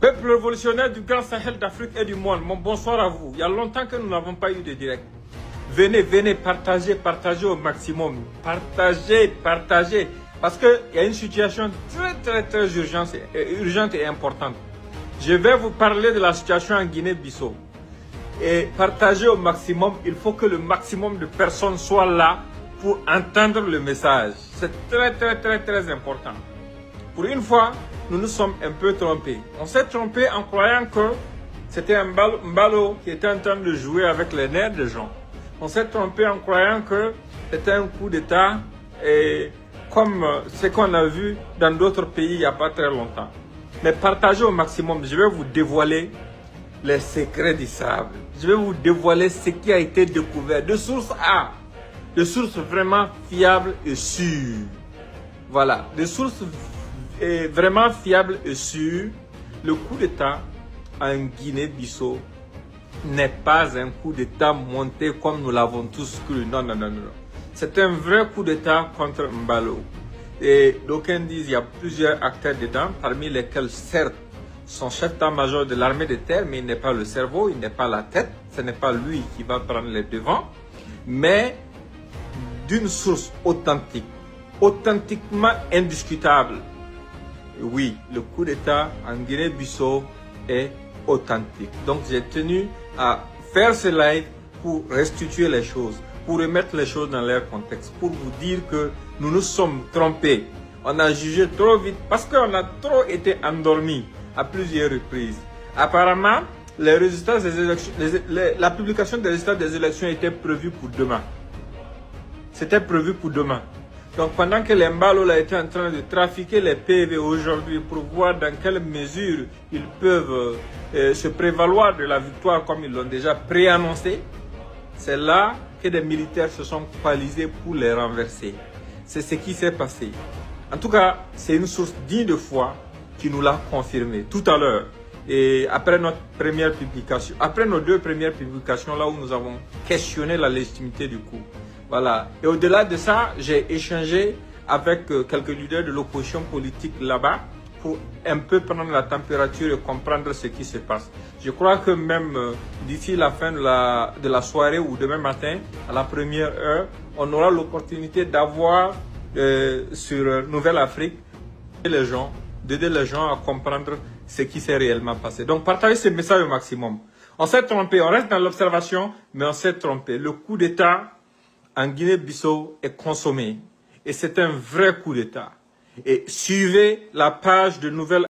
Peuple révolutionnaire du Grand Sahel d'Afrique et du monde, mon bonsoir à vous. Il y a longtemps que nous n'avons pas eu de direct. Venez, partagez au maximum. Partagez. Parce qu'il y a une situation très urgente et importante. Je vais vous parler de la situation en Guinée-Bissau. Et partagez au maximum. Il faut que le maximum de personnes soient là pour entendre le message. C'est très important. Pour une fois, nous nous sommes un peu trompés. On s'est trompé en croyant que c'était un ballot qui était en train de jouer avec les nerfs des gens. On s'est trompé en croyant que c'était un coup d'État et comme ce qu'on a vu dans d'autres pays il n'y a pas très longtemps. Mais partagez au maximum. Je vais vous dévoiler les secrets du sable. Je vais vous dévoiler ce qui a été découvert de source A, de sources vraiment fiables et sûres. Voilà, de sources vraiment fiable et sûr. Le coup d'État en Guinée-Bissau n'est pas un coup d'État monté comme nous l'avons tous cru. Non. C'est un vrai coup d'État contre Mbalo. Et d'aucuns disent qu'il y a plusieurs acteurs dedans, parmi lesquels certes son chef d'état-major de l'armée de terre, mais il n'est pas le cerveau, il n'est pas la tête, ce n'est pas lui qui va prendre les devants, mais d'une source authentique, authentiquement indiscutable. Oui, le coup d'État en Guinée-Bissau est authentique. Donc j'ai tenu à faire ce live pour restituer les choses, pour remettre les choses dans leur contexte, pour vous dire que nous nous sommes trompés. On a jugé trop vite parce qu'on a trop été endormis à plusieurs reprises. Apparemment, les résultats des élections, la publication des résultats des élections était prévue pour demain. C'était prévu pour demain. Donc pendant que les Mbalo étaient en train de trafiquer les PV aujourd'hui pour voir dans quelle mesure ils peuvent se prévaloir de la victoire comme ils l'ont déjà préannoncé, c'est là que des militaires se sont coalisés pour les renverser. C'est ce qui s'est passé. En tout cas, c'est une source digne de foi qui nous l'a confirmé tout à l'heure. Et après notre première publication, après nos deux premières publications, là où nous avons questionné la légitimité du coup. Voilà. Et au-delà de ça, j'ai échangé avec quelques leaders de l'opposition politique là-bas pour un peu prendre la température et comprendre ce qui se passe. Je crois que même d'ici la fin de la soirée ou demain matin, à la première heure, on aura l'opportunité d'avoir sur Nouvelle Afrique d'aider les gens à comprendre ce qui s'est réellement passé. Donc partagez ce message au maximum. On s'est trompé, on reste dans l'observation, mais on s'est trompé. Le coup d'État en Guinée-Bissau est consommé. Et c'est un vrai coup d'État. Et suivez la page de Nouvelle